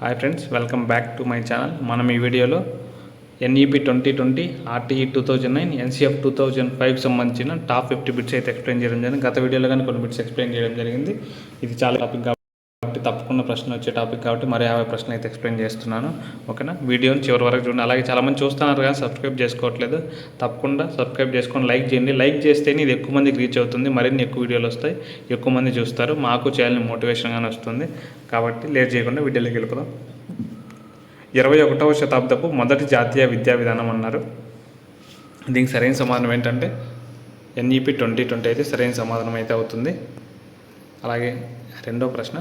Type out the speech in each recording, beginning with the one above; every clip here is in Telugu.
Hi friends, welcome back to my channel. మనం ఈ వీడియోలో ఎన్ఈపి 2020, ఆర్టీఈ 2009, ఎన్సీఎఫ్ 2005 సంబంధించిన టాప్ 50 బిట్స్ అయితే ఎక్స్ప్లెయిన్ చేయడం జరిగింది. గత వీడియోలో కానీ కొన్ని బిట్స్ ఎక్స్ప్లెయిన్ చేయడం జరిగింది. ఇది చాలా టాపిక్ కాబట్టి తప్పకుండా ప్రశ్న వచ్చే టాపిక్ కాబట్టి మరి 50 ప్రశ్నలు అయితే ఎక్స్ప్లెయిన్ చేస్తున్నాను. ఓకేనా, వీడియోని చివరి వరకు చూడండి. అలాగే చాలామంది చూస్తున్నారు కానీ సబ్స్క్రైబ్ చేసుకోవట్లేదు. తప్పకుండా సబ్స్క్రైబ్ చేసుకొని లైక్ చేయండి. లైక్ చేస్తేనే ఇది ఎక్కువ మందికి రీచ్ అవుతుంది, మరిన్ని ఎక్కువ వీడియోలు వస్తాయి, ఎక్కువ మంది చూస్తారు, మాకు చేయాలని మోటివేషన్గానే వస్తుంది. కాబట్టి లేట్ చేయకుండా వీడియోలోకి వెళ్ళిపోదాం. 21వ శతాబ్దపు మొదటి జాతీయ విద్యా విధానం అన్నారు. దీనికి సరైన సమాధానం ఏంటంటే ఎన్ఈపి 2020 అయితే సరైన సమాధానం అయితే అవుతుంది. అలాగే రెండో ప్రశ్న,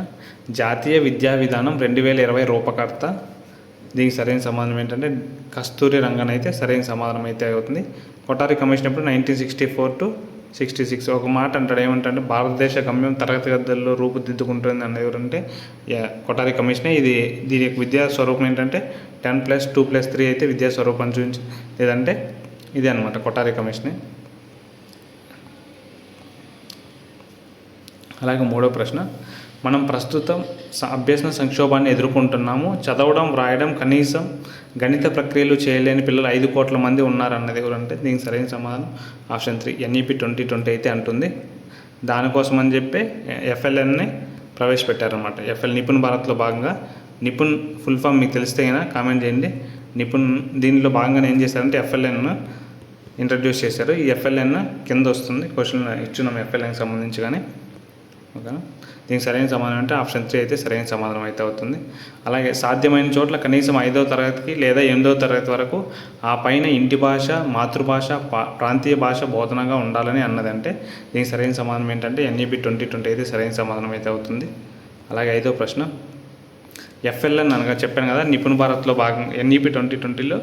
జాతీయ విద్యా విధానం 2020 రూపకర్త. దీనికి సరైన సమాధానం ఏంటంటే కస్తూరి రంగన్ అయితే సరైన సమాధానం అయితే అవుతుంది. కొఠారి కమిషన్ ఎప్పుడు 1964 to 66. ఒక మాట అంటాడు, ఏమంటే భారతదేశ గమ్యం తరగతి గదుల్లో రూపుదిద్దుకుంటుంది అన్న ఎవరంటే కొఠారి కమిషనే. దీని యొక్క విద్యా స్వరూపం ఏంటంటే 10+2+3 అయితే విద్యా స్వరూపం చూపించి, లేదంటే ఇది అనమాట కొఠారి కమిషనే. అలాగే మూడో ప్రశ్న, మనం ప్రస్తుతం అభ్యసన సంక్షోభాన్ని ఎదుర్కొంటున్నాము. చదవడం, వ్రాయడం, కనీసం గణిత ప్రక్రియలు చేయలేని పిల్లలు 5 కోట్ల మంది ఉన్నారన్నది ఎవరంటే దీనికి సరైన సమాధానం ఆప్షన్ 3 ఎన్ఈపి 2020 అయితే అంటుంది. దానికోసం అని చెప్పి ఎఫ్ఎల్ఎన్ని ప్రవేశపెట్టారన్నమాట. ఎఫ్ఎల్ నిపుణ్ భారత్లో భాగంగా, నిపుణ్ ఫుల్ ఫామ్ మీకు తెలిస్తే అయినా కామెంట్ చేయండి. నిపుణ్ దీనిలో భాగంగా ఏం చేశారంటే ఎఫ్ఎల్ఎన్ ఇంట్రడ్యూస్ చేశారు. ఈ ఎఫ్ఎల్ఎన్ కింద వస్తుంది, క్వశ్చన్ ఇచ్చున్నాం ఎఫ్ఎల్ఎన్కి సంబంధించి. కానీ ఓకేనా, దీనికి సరైన సమాధానం అంటే ఆప్షన్ 3 అయితే సరైన సమాధానం అయితే అవుతుంది. అలాగే సాధ్యమైన చోట్ల కనీసం 5వ తరగతికి లేదా 8వ తరగతి వరకు ఆ పైన ఇంటి భాష, మాతృభాష, ప్రాంతీయ భాష బోధనగా ఉండాలని అన్నదంటే దీనికి సరైన సమాధానం ఏంటంటే ఎన్ఈపి 2020 అయితే సరైన సమాధానం అయితే అవుతుంది. అలాగే 5వ ప్రశ్న, ఎఫ్ఎల్ఎన్ అనగా చెప్పాను కదా, నిపుణ్ భారత్లో భాగంగా ఎన్ఈపి 2020లో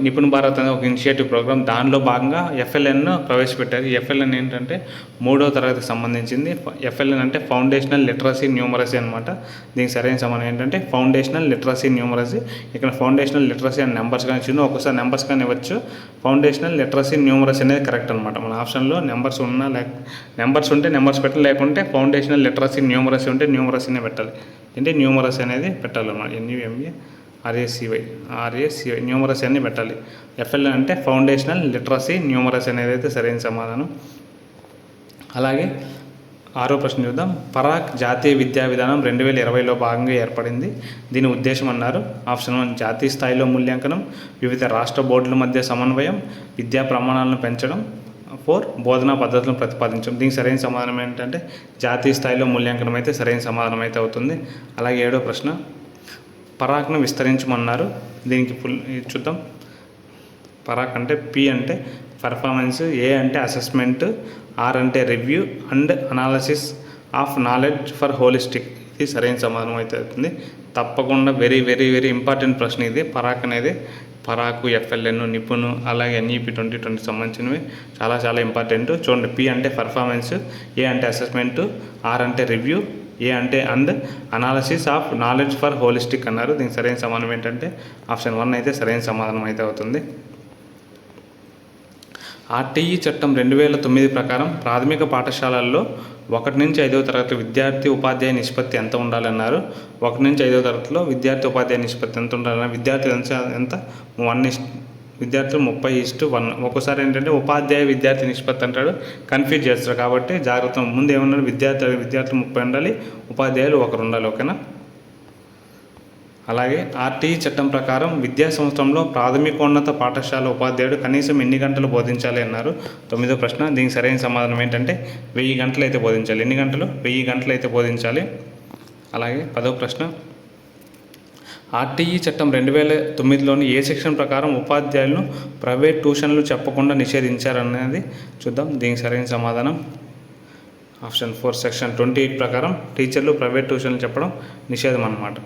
నిపుణ్ భారత్ అనే ఒక ఇనిషియేటివ్ ప్రోగ్రామ్, దానిలో భాగంగా ఎఫ్ఎల్ఎన్ను ప్రవేశపెట్టారు. ఈ ఎఫ్ఎల్ఎన్ ఏంటంటే 3వ తరగతికి సంబంధించింది. ఎఫ్ఎల్ఎన్ అంటే ఫౌండేషనల్ లిటరసీ న్యూమరసీ అనమాట. దీనికి సరైన సమాధానం ఏంటంటే ఫౌండేషనల్ లిటరసీ న్యూమరసీ. ఇక్కడ ఫౌండేషనల్ లిటరసీ అని నెంబర్స్ కానీ ఇచ్చింది, ఒక్కోసారి నెంబర్స్ కానీ ఇవ్వచ్చు. ఫౌండేషనల్ లిటరసీ న్యూమరసీ అనేది కరెక్ట్ అనమాట. మన ఆప్షన్లో నెంబర్స్ ఉన్నా నెంబర్స్ ఉంటే నెంబర్స్ పెట్టాలి, లేకుంటే ఫౌండేషనల్ లిటరసీ న్యూమరసీ ఉంటే న్యూమరసీనే పెట్టాలి. అంటే న్యూమరసీ అనేది పెట్టాలన్నమాట. ఎన్యుఎంఏ ఆర్ఏసివై న్యూమరసీ అన్నీ పెట్టాలి. ఎఫ్ఎల్ఎన్ అంటే ఫౌండేషనల్ లిటరసీ న్యూమరసీ అనేది అయితే సరైన సమాధానం. అలాగే 6వ ప్రశ్న చూద్దాం. పరాక్ జాతీయ విద్యా విధానం 2020లో భాగంగా ఏర్పడింది. దీని ఉద్దేశం అన్నారు ఆప్షన్ 1 జాతీయ స్థాయిలో మూల్యాంకనం, వివిధ రాష్ట్ర బోర్డుల మధ్య సమన్వయం, విద్యా ప్రమాణాలను పెంచడం, 4 బోధనా పద్ధతులను ప్రతిపాదించడం. దీనికి సరైన సమాధానం ఏంటంటే జాతీయ స్థాయిలో మూల్యాంకనం అయితే సరైన సమాధానం అయితే అవుతుంది. అలాగే 7వ ప్రశ్న, పరాక్ను విస్తరించమన్నారు. దీనికి చూద్దాం. పరాక్ అంటే పి అంటే పర్ఫార్మెన్స్, ఏ అంటే అసెస్మెంట్, ఆర్ అంటే review and analysis of knowledge for holistic. ఇది సరైన సమాధానం అయితే అవుతుంది. తప్పకుండా వెరీ వెరీ వెరీ ఇంపార్టెంట్ ప్రశ్న ఇది. పరాక్ అనేది పరాకు, ఎఫ్ఎల్ఎన్, నిపుణ్, అలాగే ఎన్ఈపి 2020 సంబంధించినవి చాలా చాలా ఇంపార్టెంట్. చూడండి, పి అంటే పర్ఫార్మెన్స్, ఏ అంటే అసెస్మెంట్, ఆర్ అంటే రివ్యూ, ఏ అంటే and analysis of knowledge for holistic అన్నారు. దీనికి సరైన సమాధానం ఏంటంటే ఆప్షన్ 1 అయితే సరైన సమాధానం అయితే అవుతుంది. ఆర్టీఈ చట్టం 2009 ప్రకారం ప్రాథమిక పాఠశాలల్లో 1 నుంచి 5వ తరగతి విద్యార్థి ఉపాధ్యాయ నిష్పత్తి ఎంత ఉండాలన్నారు. 1 నుంచి 5వ తరగతిలో విద్యార్థి ఉపాధ్యాయ నిష్పత్తి ఎంత ఉండాలన్నారు. విద్యార్థులు ఎంత 1 విద్యార్థులు 30:1. ఒక్కోసారి ఏంటంటే ఉపాధ్యాయ విద్యార్థి నిష్పత్తి అంటాడు, కన్ఫ్యూజ్ చేస్తారు. కాబట్టి జాగ్రత్త. ముందు ఏమన్నారు, విద్యార్థులు 30 ఉండాలి, ఉపాధ్యాయులు 1 ఉండాలి. ఓకేనా. అలాగే ఆర్టీఈ చట్టం ప్రకారం విద్యా సంవత్సరంలో ప్రాథమికోన్నత పాఠశాల ఉపాధ్యాయుడు కనీసం ఎన్ని గంటలు బోధించాలి అన్నారు. 9వ ప్రశ్న, దీనికి సరైన సమాధానం ఏంటంటే 1000 గంటలు అయితే బోధించాలి. ఎన్ని గంటలు? 1000 గంటలు అయితే బోధించాలి. అలాగే 10వ ప్రశ్న, ఆర్టీఈ చట్టం 2009లోని ఏ సెక్షన్ ప్రకారం ఉపాధ్యాయులను ప్రైవేట్ ట్యూషన్లు చెప్పకుండా నిషేధించారనేది చూద్దాం. దీనికి సరైన సమాధానం ఆప్షన్ 4 సెక్షన్ 28 ప్రకారం టీచర్లు ప్రైవేట్ ట్యూషన్లు చెప్పడం నిషేధం అన్నమాట.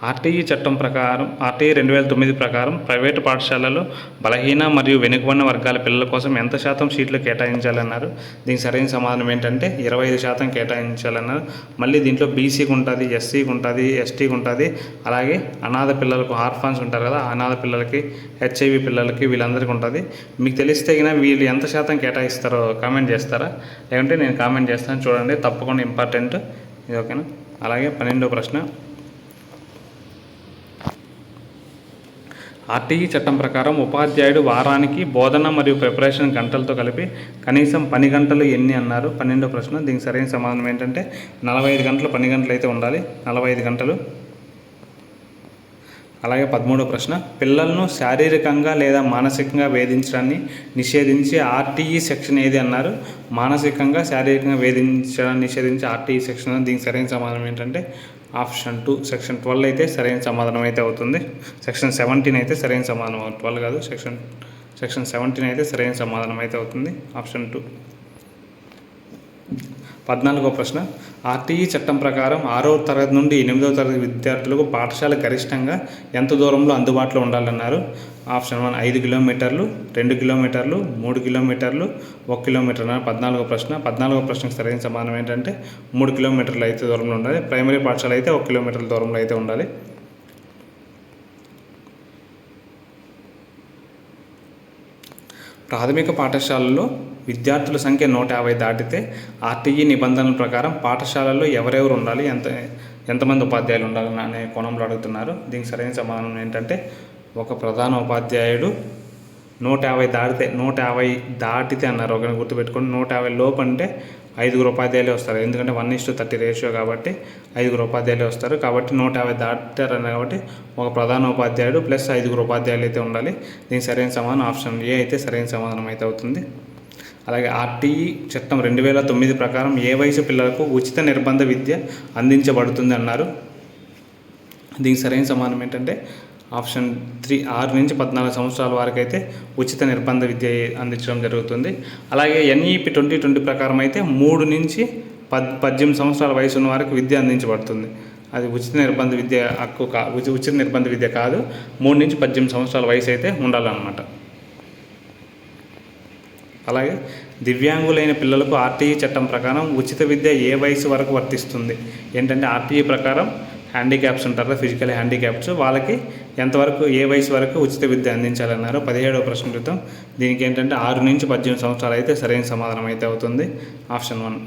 ఆర్టీఈ చట్టం ప్రకారం ఆర్టీఈ 2009 ప్రకారం ప్రైవేటు పాఠశాలలో బలహీన మరియు వెనుకబడిన వర్గాల పిల్లల కోసం ఎంత శాతం సీట్లు కేటాయించాలన్నారు. దీనికి సరైన సమాధానం ఏంటంటే 25% కేటాయించాలన్నారు. మళ్ళీ దీంట్లో బీసీకి ఉంటుంది, ఎస్సీకి ఉంటుంది, ఎస్టీకి ఉంటుంది, అలాగే అనాథ పిల్లలకు, ఆర్ఫాన్స్ ఉంటారు కదా, అనాథ పిల్లలకి, హెచ్ఐవి పిల్లలకి, వీళ్ళందరికీ ఉంటుంది. మీకు తెలిస్తే కన్నా వీళ్ళు ఎంత శాతం కేటాయిస్తారో కామెంట్ చేస్తారా? లేకుంటే నేను కామెంట్ చేస్తాను, చూడండి, తప్పకుండా ఇంపార్టెంట్ ఇది. ఓకేనా. అలాగే 12వ ప్రశ్న, ఆర్టీఈ చట్టం ప్రకారం ఉపాధ్యాయుడు వారానికి బోధన మరియు ప్రిపరేషన్ గంటలతో కలిపి కనీసం పని గంటలు ఎన్ని అన్నారు? 12వ ప్రశ్న. దీనికి సరైన సమాధానం ఏంటంటే 45 గంటలు, పని గంటలు అయితే ఉండాలి, 45 గంటలు. అలాగే 13వ ప్రశ్న, పిల్లలను శారీరకంగా లేదా మానసికంగా వేధించడాన్ని నిషేధించి ఆర్టీఈ సెక్షన్ ఏది అన్నారు? మానసికంగా శారీరకంగా వేధించడాన్ని నిషేధించి ఆర్టీఈ సెక్షన్. దీనికి సరైన సమాధానం ఏంటంటే ఆప్షన్ 2 సెక్షన్ 12 అయితే సరైన సమాధానం అయితే అవుతుంది. సెక్షన్ 17 అయితే సరైన సమాధానం, 12 కాదు, సెక్షన్ 17 అయితే సరైన సమాధానం అయితే అవుతుంది, ఆప్షన్ 2. 14వ ప్రశ్న, ఆర్టీఈ చట్టం ప్రకారం 6వ తరగతి నుండి 8వ తరగతి విద్యార్థులకు పాఠశాల గరిష్టంగా ఎంత దూరంలో అందుబాటులో ఉండాలన్నారు? ఆప్షన్ 1 5 కిలోమీటర్లు, 2 కిలోమీటర్లు, 3 కిలోమీటర్లు, 1 కిలోమీటర్ అన్నారు. 14వ ప్రశ్న. 14వ ప్రశ్నకు సరైన సమాధానం ఏంటంటే 3 కిలోమీటర్లు అయితే దూరంలో ఉండాలి. ప్రైమరీ పాఠశాల అయితే 1 కిలోమీటర్ల దూరంలో అయితే ఉండాలి. ప్రాథమిక పాఠశాలలో విద్యార్థుల సంఖ్య 150 దాటితే ఆర్టీఈ నిబంధనల ప్రకారం పాఠశాలలో ఎవరెవరు ఉండాలి, ఎంతమంది ఉపాధ్యాయులు ఉండాలి అనే కోణంలో అడుగుతున్నారు. దీనికి సరైన సమాధానం ఏంటంటే ఒక ప్రధాన ఉపాధ్యాయుడు 150 దాటితే అన్నారు. ఒకరిని గుర్తుపెట్టుకోండి, 150 లోపు అంటే 5 ఉపాధ్యాయులే వస్తారు. ఎందుకంటే 1:30 రేషియో కాబట్టి 5 ఉపాధ్యాయులే వస్తారు. కాబట్టి 150 దాటారన్నారు కాబట్టి ఒక ప్రధాన ఉపాధ్యాయుడు ప్లస్ 5 ఉపాధ్యాయులు అయితే ఉండాలి. దీనికి సరైన సమాధానం ఆప్షన్ ఏ అయితే సరైన సమాధానం అయితే అవుతుంది. అలాగే ఆర్టీఈ చట్టం 2009 ప్రకారం ఏ వయసు పిల్లలకు ఉచిత నిర్బంధ విద్య అందించబడుతుంది అన్నారు? దీనికి సరైన సమాధానం ఏంటంటే ఆప్షన్ 3 6 నుంచి 14 సంవత్సరాల వరకు అయితే ఉచిత నిర్బంధ విద్య అందించడం జరుగుతుంది. అలాగే ఎన్ఈపి 2020 ప్రకారం అయితే 3 నుంచి 18 సంవత్సరాల వయసు ఉన్న వారికి విద్య అందించబడుతుంది. అది ఉచిత నిర్బంధ విద్య ఉచిత నిర్బంధ విద్య కాదు, 3 నుంచి 18 సంవత్సరాల వయసు అయితే ఉండాలన్నమాట. అలాగే దివ్యాంగులైన పిల్లలకు ఆర్టీఈ చట్టం ప్రకారం ఉచిత విద్య ఏ వయసు వరకు వర్తిస్తుంది? ఏంటంటే ఆర్టీఈ ప్రకారం హ్యాండిక్యాప్స్ ఉంటారు, ఫిజికల్ హ్యాండిక్యాప్స్, వాళ్ళకి ఎంతవరకు ఏ వయసు వరకు ఉచిత విద్య అందించాలన్నారు? 17వ ప్రశ్న క్రితం. దీనికి ఏంటంటే 6 నుంచి 18 సంవత్సరాలు అయితే సరైన సమాధానం అయితే అవుతుంది, ఆప్షన్ 1.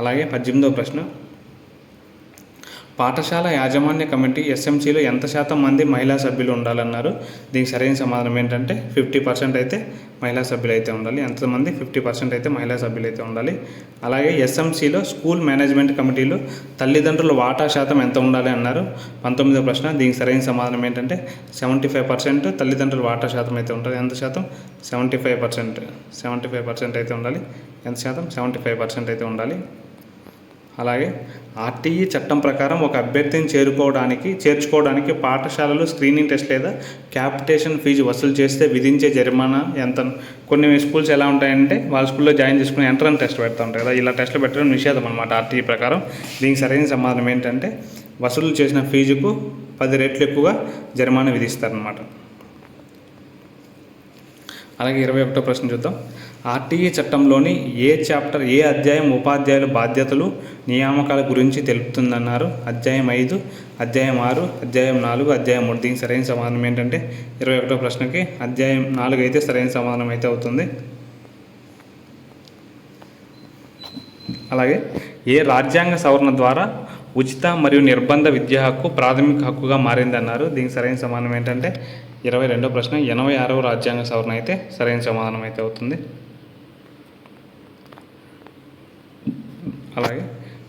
అలాగే 18వ ప్రశ్న, పాఠశాల యాజమాన్య కమిటీ ఎస్ఎంసీలో ఎంత శాతం మంది మహిళా సభ్యులు ఉండాలన్నారు? దీనికి సరైన సమాధానం ఏంటంటే 50% అయితే మహిళా సభ్యులు అయితే ఉండాలి. ఎంతమంది? 50% అయితే మహిళా సభ్యులు అయితే ఉండాలి. అలాగే ఎస్ఎంసీలో స్కూల్ మేనేజ్మెంట్ కమిటీలో తల్లిదండ్రుల వాటా శాతం ఎంత ఉండాలి అన్నారు? 19వ ప్రశ్న. దీనికి సరైన సమాధానం ఏంటంటే 75% తల్లిదండ్రుల వాటా శాతం అయితే ఉంటుంది. ఎంత శాతం? 75% అయితే ఉండాలి. ఎంత శాతం? 75% అయితే ఉండాలి. అలాగే ఆర్టీఈ చట్టం ప్రకారం ఒక అభ్యర్థిని చేర్చుకోవడానికి పాఠశాలలు స్క్రీనింగ్ టెస్ట్ లేదా క్యాపిటేషన్ ఫీజు వసూలు చేస్తే విధించే జరిమానా ఎంత? కొన్ని స్కూల్స్ ఎలా ఉంటాయంటే వాళ్ళ స్కూల్లో జాయిన్ చేసుకుని ఎంట్రన్స్ టెస్ట్ పెడతా ఉంటారు కదా, ఇలా టెస్ట్లు పెట్టడం నిషేధం అనమాట ఆర్టీఈ ప్రకారం. దీనికి సరైన సమాధానం ఏంటంటే వసూలు చేసిన ఫీజుకు 10 రెట్లు ఎక్కువగా జరిమానా విధిస్తారనమాట. అలాగే 21వ ప్రశ్న చూద్దాం. ఆర్టీఈ చట్టంలోని ఏ అధ్యాయం ఉపాధ్యాయుల బాధ్యతలు నియామకాల గురించి తెలుపుతుందన్నారు? అధ్యాయం 5, అధ్యాయం 6, అధ్యాయం 4, అధ్యాయం 3. దీనికి సరైన సమాధానం ఏంటంటే 21వ ప్రశ్నకి అధ్యాయం 4 అయితే సరైన సమాధానం అయితే అవుతుంది. అలాగే ఏ రాజ్యాంగ సవరణ ద్వారా ఉచిత మరియు నిర్బంధ విద్యా హక్కు ప్రాథమిక హక్కుగా మారిందన్నారు? దీనికి సరైన సమాధానం ఏంటంటే 22వ ప్రశ్న 86వ రాజ్యాంగ సవరణ అయితే సరైన సమాధానం అయితే అవుతుంది. అలాగే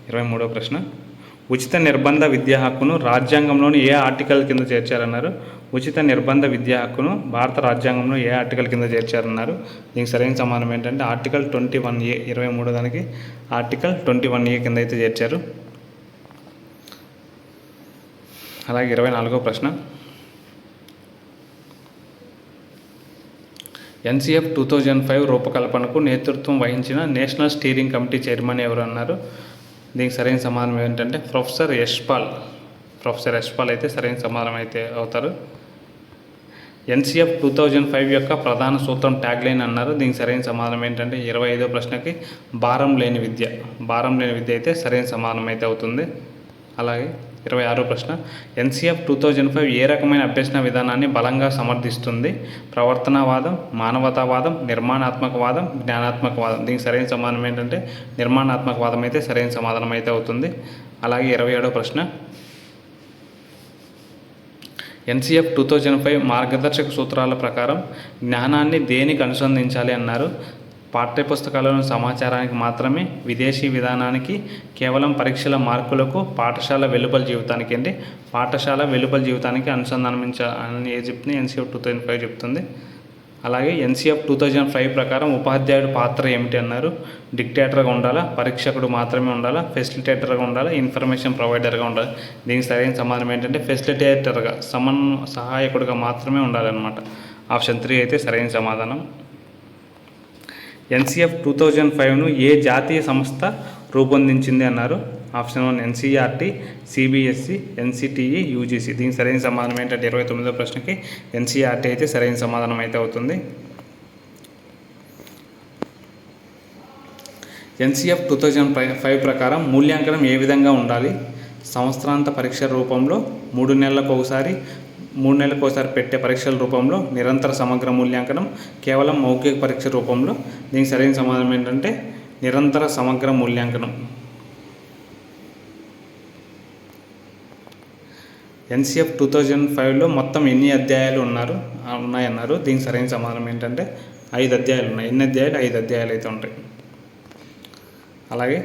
23వ ప్రశ్న, ఉచిత నిర్బంధ విద్యా హక్కును రాజ్యాంగంలోని ఏ ఆర్టికల్ కింద చేర్చారన్నారు? ఉచిత నిర్బంధ విద్యా హక్కును భారత రాజ్యాంగంలో ఏ ఆర్టికల్ కింద చేర్చారన్నారు? దీనికి సరైన సమాధానం ఏంటంటే ఆర్టికల్ 21A, 23 దానికి ఆర్టికల్ 21A కింద అయితే చేర్చారు. అలాగే 24వ ప్రశ్న, ఎన్సీఎఫ్ 2005 రూపకల్పనకు నేతృత్వం వహించిన నేషనల్ స్టీరింగ్ కమిటీ చైర్మన్ ఎవరు అన్నారు? దీనికి సరైన సమాధానం ఏంటంటే ప్రొఫెసర్ యశ్పాల్ అయితే సరైన సమాధానం అయితే అవుతారు. ఎన్సీఎఫ్ 2005 యొక్క ప్రధాన సూత్రం ట్యాగ్లైన్ అన్నారు. దీనికి సరైన సమాధానం ఏంటంటే 25వ ప్రశ్నకి భారం లేని విద్య అయితే సరైన సమాధానం అయితే అవుతుంది. అలాగే 26వ ప్రశ్న, ఎన్సిఎఫ్ 2005 ఏ రకమైన అభ్యసన విధానాన్ని బలంగా సమర్థిస్తుంది? ప్రవర్తనవాదం, మానవతావాదం, నిర్మాణాత్మకవాదం, జ్ఞానాత్మకవాదం. దీనికి సరైన సమాధానం ఏంటంటే నిర్మాణాత్మకవాదం అయితే సరైన సమాధానం అయితే అవుతుంది. అలాగే 27వ ప్రశ్న, ఎన్సిఎఫ్ 2005 మార్గదర్శక సూత్రాల ప్రకారం జ్ఞానాన్ని దేనికి అనుసంధించాలి అన్నారు? పాఠ్యపుస్తకాలను సమాచారానికి మాత్రమే, విదేశీ విధానానికి, కేవలం పరీక్షల మార్కులకు, పాఠశాల వెలుపల జీవితానికి. అంటే పాఠశాల వెలుపల జీవితానికి అనుసంధానించాలని చెప్తుంది ఎన్సిఎఫ్ 2005 చెప్తుంది. అలాగే ఎన్సిఎఫ్ 2005 ప్రకారం ఉపాధ్యాయుడు పాత్ర ఏమిటి అన్నారు? డిక్టేటర్గా ఉండాలా, పరీక్షకుడు మాత్రమే ఉండాలా, ఫెసిలిటేటర్గా ఉండాలా, ఇన్ఫర్మేషన్ ప్రొవైడర్గా ఉండాలి? దీనికి సరైన సమాధానం ఏంటంటే ఫెసిలిటేటర్గా, సహాయకుడిగా మాత్రమే ఉండాలన్నమాట. ఆప్షన్ 3 అయితే సరైన సమాధానం. ఎన్సిఎఫ్ 2005ను ఏ జాతీయ సంస్థ రూపొందించింది అన్నారు? Option 1 NCERT, CBSE, NCTE, UGC. దీనికి సరైన సమాధానం ఏంటంటే 29వ ప్రశ్నకి ఎన్సీఆర్టీ అయితే సరైన సమాధానం అయితే అవుతుంది. ఎన్సిఎఫ్ 2005 ప్రకారం మూల్యాంకనం ఏ విధంగా ఉండాలి? సంవత్సరాంత పరీక్ష రూపంలో, 3 నెలలకు ఒకసారి పెట్టే పరీక్షల రూపంలో, నిరంతర సమగ్ర మూల్యాంకనం, కేవలం మౌఖిక పరీక్ష రూపంలో. దీనికి సరైన సమాధానం ఏంటంటే నిరంతర సమగ్ర మూల్యాంకనం. ఎన్సిఎఫ్ 2005లో మొత్తం ఎన్ని అధ్యాయాలు ఉన్నాయన్నారు? దీనికి సరైన సమాధానం ఏంటంటే 5 అధ్యాయాలు ఉన్నాయి. ఎన్ని అధ్యాయాలు? 5 అధ్యాయాలు అయితే ఉంటాయి. అలాగే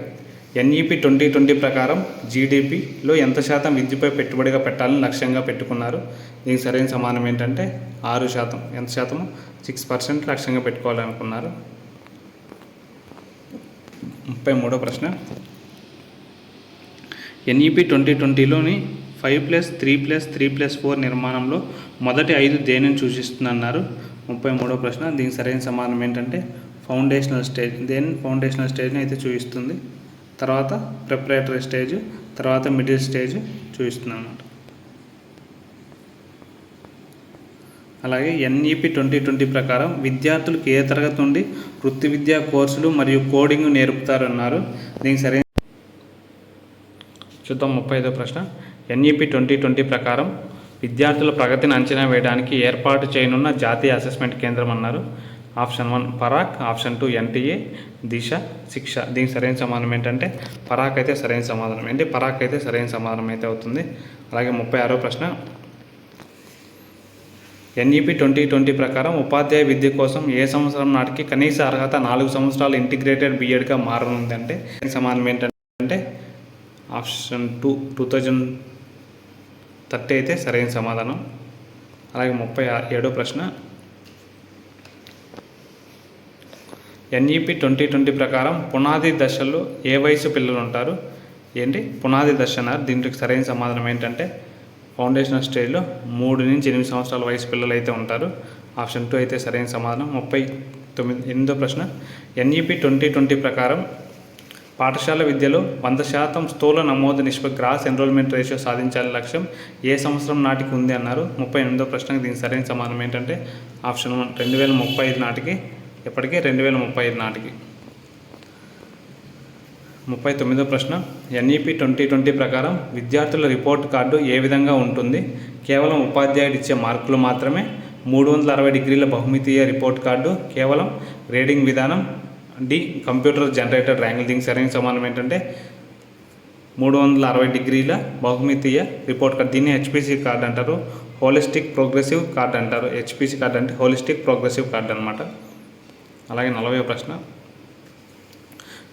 ఎన్ఈపి 2020 ప్రకారం జీడిపిలో ఎంత శాతం విద్యపై పెట్టుబడిగా పెట్టాలని లక్ష్యంగా పెట్టుకున్నారు? దీనికి సరైన సమాధానం ఏంటంటే 6%. ఎంత శాతము? 6% లక్ష్యంగా పెట్టుకోవాలనుకున్నారు. 33వ ప్రశ్న, ఎన్ఈపి 2020లోని 5+3+3+4 నిర్మాణంలో మొదటి 5 దేనిని సూచిస్తుందన్నారు? 33వ ప్రశ్న, దీనికి సరైన సమాధానం ఏంటంటే ఫౌండేషనల్ స్టేజ్ని అయితే చూపిస్తుంది. తర్వాత ప్రిపరేటరీ స్టేజ్, తర్వాత మిడిల్ స్టేజ్ చూపిస్తుంది అన్నమాట. అలాగే ఎన్ఈపి 2020 ప్రకారం విద్యార్థులకు ఏ తరగతి నుండి వృత్తి విద్యా కోర్సులు మరియు కోడింగ్ నేర్పుతారన్నారు? దీనికి సరైన చూద్దాం. 35వ ప్రశ్న, ఎన్ఈపి 2020 ప్రకారం విద్యార్థుల ప్రగతిని అంచనా వేయడానికి ఏర్పాటు చేయనున్న జాతీయ అసెస్మెంట్ కేంద్రం అన్నారు? ఆప్షన్ 1 పరాక్, ఆప్షన్ 2 ఎన్టీఏ, దిశ, శిక్ష. దీనికి సరైన సమాధానం ఏంటంటే పరాక్ అయితే సరైన సమాధానం. పరాక్ అయితే సరైన సమాధానం అయితే అవుతుంది. అలాగే 36వ ప్రశ్న, ఎన్ఈపి 2020 ప్రకారం ఉపాధ్యాయ విద్య కోసం ఏ సంవత్సరం నాటికి కనీస అర్హత 4 సంవత్సరాలు ఇంటిగ్రేటెడ్ బీఎడ్గా మారనుంది? అంటే సమాధానం ఏంటంటే ఆప్షన్ 2 2030 అయితే సరైన సమాధానం. అలాగే 37వ ప్రశ్న, ఎన్ఈపి 2020 ప్రకారం పునాది దశలో ఏ వయసు పిల్లలు ఉంటారు? పునాది దశ అన్నారు. దీనికి సరైన సమాధానం ఏంటంటే ఫౌండేషనల్ స్టేజ్లో 3 నుంచి 8 సంవత్సరాల వయసు పిల్లలు అయితే ఉంటారు. ఆప్షన్ 2 అయితే సరైన సమాధానం. 38వ ప్రశ్న, ఎన్ఈపి 2020 ప్రకారం పాఠశాల విద్యలో 100% స్థూల నమోదు నిష్పత్తి గ్రాస్ ఎన్రోల్మెంట్ రేషియో సాధించాలని లక్ష్యం ఏ సంవత్సరం నాటికి ఉంది అన్నారు? 38వ ప్రశ్నకు దీనికి సరైన సమాధానం ఏంటంటే ఆప్షన్ 1 2035 నాటికి. ఎప్పటికీ 2035 నాటికి. 39వ ప్రశ్న, ఎన్ఈపి 2020 ప్రకారం విద్యార్థుల రిపోర్ట్ కార్డు ఏ విధంగా ఉంటుంది? కేవలం ఉపాధ్యాయుడు ఇచ్చే మార్కులు మాత్రమే, 360 డిగ్రీల బహుమితీయ రిపోర్ట్ కార్డు, కేవలం గ్రేడింగ్ విధానం, డి కంప్యూటర్ జనరేటెడ్ ర్యాంకులు. దీనికి సరైన సమాధానం ఏంటంటే 360 డిగ్రీల బహుమితీయ రిపోర్ట్ కార్డు. దీన్ని హెచ్పిసి కార్డు అంటారు, హోలిస్టిక్ ప్రోగ్రెసివ్ కార్డు అంటారు. హెచ్పిసి కార్డు అంటే హోలిస్టిక్ ప్రోగ్రెసివ్ కార్డు అనమాట. అలాగే 40వ ప్రశ్న,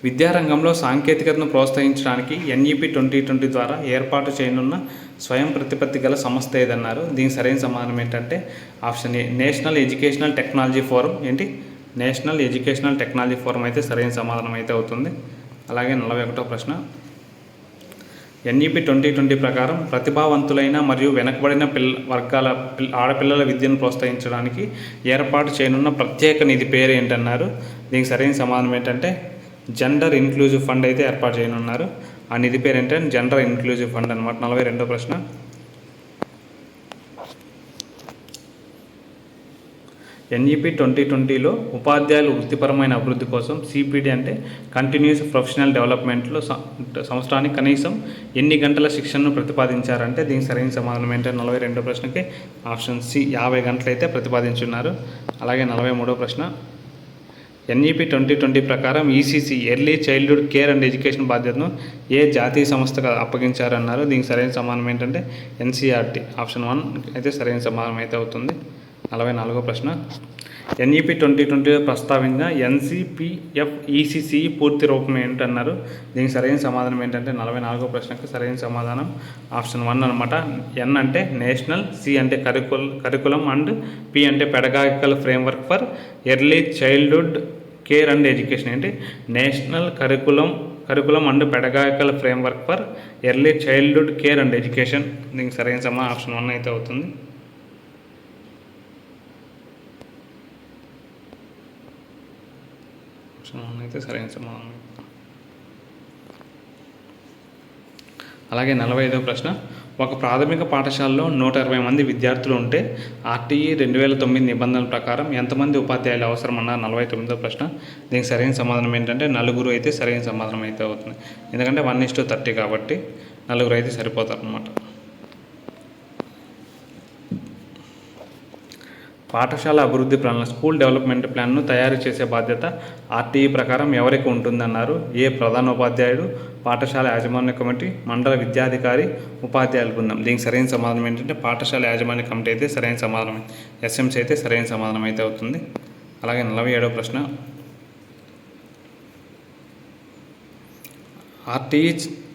విద్యారంగంలో సాంకేతికతను ప్రోత్సహించడానికి ఎన్ఈపి 2020 ద్వారా ఏర్పాటు చేయనున్న స్వయం ప్రతిపత్తి గల సంస్థ ఏదన్నారు? దీనికి సరైన సమాధానం ఏంటంటే option A national educational technology forum. National educational technology forum అయితే సరైన సమాధానం అయితే అవుతుంది. అలాగే 41వ ప్రశ్న, ఎన్ఈపి 2020 ప్రకారం ప్రతిభావంతులైన మరియు వెనకబడిన వర్గాల ఆడపిల్లల విద్యను ప్రోత్సహించడానికి ఏర్పాటు చేయనున్న ప్రత్యేక నిధి పేరు ఏంటన్నారు? దీనికి సరైన సమాధానం ఏంటంటే జెండర్ ఇన్క్లూజివ్ ఫండ్ అయితే ఏర్పాటు చేయనున్నారు. ఆ నిధి పేరు ఏంటంటే జెండర్ ఇన్క్లూజివ్ ఫండ్ అనమాట. 42వ ప్రశ్న, ఎన్ఈపి 2020లో ఉపాధ్యాయుల వృత్తిపరమైన అభివృద్ధి కోసం సిపిడి అంటే కంటిన్యూస్ ప్రొఫెషనల్ డెవలప్మెంట్లో సంవత్సరానికి కనీసం ఎన్ని గంటల శిక్షణను ప్రతిపాదించారంటే దీనికి సరైన సమాధానం ఏంటంటే 42వ ప్రశ్నకి ఆప్షన్ సి 50 గంటలు అయితే ప్రతిపాదించున్నారు. అలాగే 43వ ప్రశ్న ఎన్ఈపి 2020 ప్రకారం ECC early childhood care and education బాధ్యతను ఏ జాతీయ సంస్థకు అప్పగించారన్నారు. దీనికి సరైన సమాధానం ఏంటంటే ఎన్సీఆర్టీ ఆప్షన్ 1 అయితే సరైన సమాధానం అయితే అవుతుంది. 44వ ప్రశ్న ఎన్ఈపి 2020 ప్రస్తావించిన ఎన్సిపిఎఫ్ ఈసీసీ పూర్తి రూపం ఏంటన్నారు. దీనికి సరైన సమాధానం ఏంటంటే 44వ ప్రశ్నకు సరైన సమాధానం ఆప్షన్ 1 అనమాట. ఎన్ అంటే నేషనల్, సి అంటే కరికులం అండ్ పి అంటే pedagogical framework for early childhood care and education. ఏంటి national curriculum and pedagogical framework for early childhood care and education. దీనికి సరైన సమాధానం ఆప్షన్ 1 అయితే అవుతుంది. అయితే సరైన సమాధానం. అలాగే 45వ ప్రశ్న ఒక ప్రాథమిక పాఠశాలలో 120 మంది విద్యార్థులు ఉంటే ఆర్టీఈ 2009 నిబంధనల ప్రకారం ఎంతమంది ఉపాధ్యాయులు అవసరమన్న 49వ ప్రశ్న. దీనికి సరైన సమాధానం ఏంటంటే 4 అయితే సరైన సమాధానం అయితే అవుతుంది. ఎందుకంటే 1:30 కాబట్టి 4 అయితే సరిపోతారు అన్నమాట. పాఠశాల అభివృద్ధి ప్రణాళిక స్కూల్ డెవలప్మెంట్ ప్లాన్ను తయారు చేసే బాధ్యత ఆర్టీఈ ప్రకారం ఎవరికి ఉంటుందన్నారు. ఏ ప్రధానోపాధ్యాయుడు, పాఠశాల యాజమాన్య కమిటీ, మండల విద్యాధికారి, ఉపాధ్యాయుల బృందం. దీనికి సరైన సమాధానం ఏంటంటే పాఠశాల యాజమాన్య కమిటీ అయితే సరైన సమాధానం, ఎస్ఎంసీ అయితే సరైన సమాధానం అయితే అవుతుంది. అలాగే 47వ ప్రశ్న ఆర్టీఈ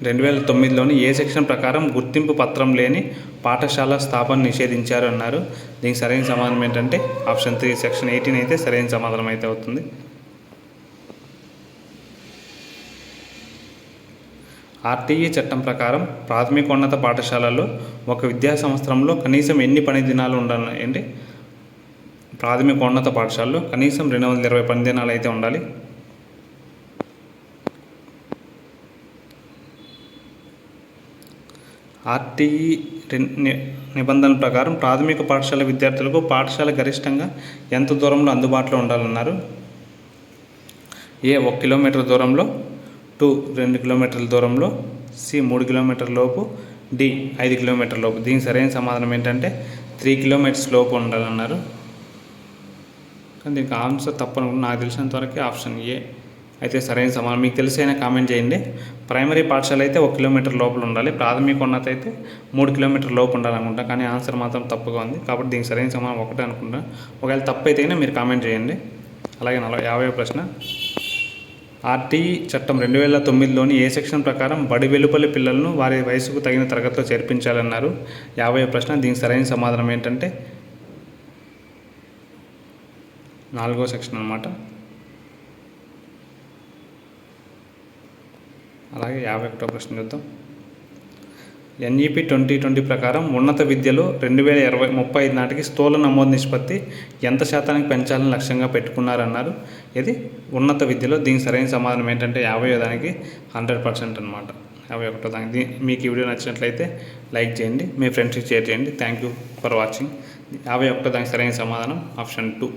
2009లోని ఏ సెక్షన్ ప్రకారం గుర్తింపు పత్రం లేని పాఠశాల స్థాపన నిషేధించారు అన్నారు. దీనికి సరైన సమాధానం ఏంటంటే ఆప్షన్ 3 సెక్షన్ 18 అయితే సరైన సమాధానం అయితే అవుతుంది. ఆర్టీఈ చట్టం ప్రకారం ప్రాథమికోన్నత పాఠశాలలో ఒక విద్యా సంవత్సరంలో కనీసం ఎన్ని పని దినాలు ఉండాలి అంటే ప్రాథమికోన్నత పాఠశాలలో కనీసం 220 పని దినాలు అయితే ఉండాలి. ఆర్టీఈ నిబంధనల ప్రకారం ప్రాథమిక పాఠశాల విద్యార్థులకు పాఠశాల గరిష్టంగా ఎంత దూరంలో అందుబాటులో ఉండాలన్నారు. ఏ 1 కిలోమీటర్ దూరంలో, 2 కిలోమీటర్ల దూరంలో, సి 3 కిలోమీటర్ల లోపు, డి 5 కిలోమీటర్ల లోపు. దీనికి సరైన సమాధానం ఏంటంటే 3 కిలోమీటర్స్ లోపు ఉండాలన్నారు. కానీ దీనికి ఆన్సర్ తప్పనుకుంటే నాకు తెలిసినంతవరకు ఆప్షన్ ఏ అయితే సరైన సమాధానం. మీకు తెలిసైనా కామెంట్ చేయండి. ప్రైమరీ పాఠశాల అయితే 1 కిలోమీటర్ లోపల ఉండాలి, ప్రాథమికోన్నత అయితే 3 కిలోమీటర్ లోపు ఉండాలనుకుంటా. కానీ ఆన్సర్ మాత్రం తప్పుగా ఉంది కాబట్టి దీనికి సరైన సమాధానం 1 అనుకుంటా. ఒకవేళ తప్పు అయితేనే మీరు కామెంట్ చేయండి. అలాగే 50వ ప్రశ్న ఆర్టీఈ చట్టం 2009లోని ఏ సెక్షన్ ప్రకారం బడి వెలుపలి పిల్లలను వారి వయసుకు తగిన తరగతిలో చేర్పించాలన్నారు. 50వ ప్రశ్న దీనికి సరైన సమాధానం ఏంటంటే 4వ సెక్షన్ అన్నమాట. అలాగే 51వ ప్రశ్న చూద్దాం. ఎన్ఈపి 2020 ప్రకారం ఉన్నత విద్యలో 2035 నాటికి స్థూల నమోదు నిష్పత్తి ఎంత శాతానికి పెంచాలని లక్ష్యంగా పెట్టుకున్నారన్నారు. ఇది ఉన్నత విద్యలో. దీనికి సరైన సమాధానం ఏంటంటే 50వ దానికి 100% అనమాట. 51వ దానికి. మీకు ఈ వీడియో నచ్చినట్లయితే లైక్ చేయండి, మీ ఫ్రెండ్స్కి షేర్ చేయండి. Thank you for watching. 51వ దానికి సరైన సమాధానం ఆప్షన్ 2.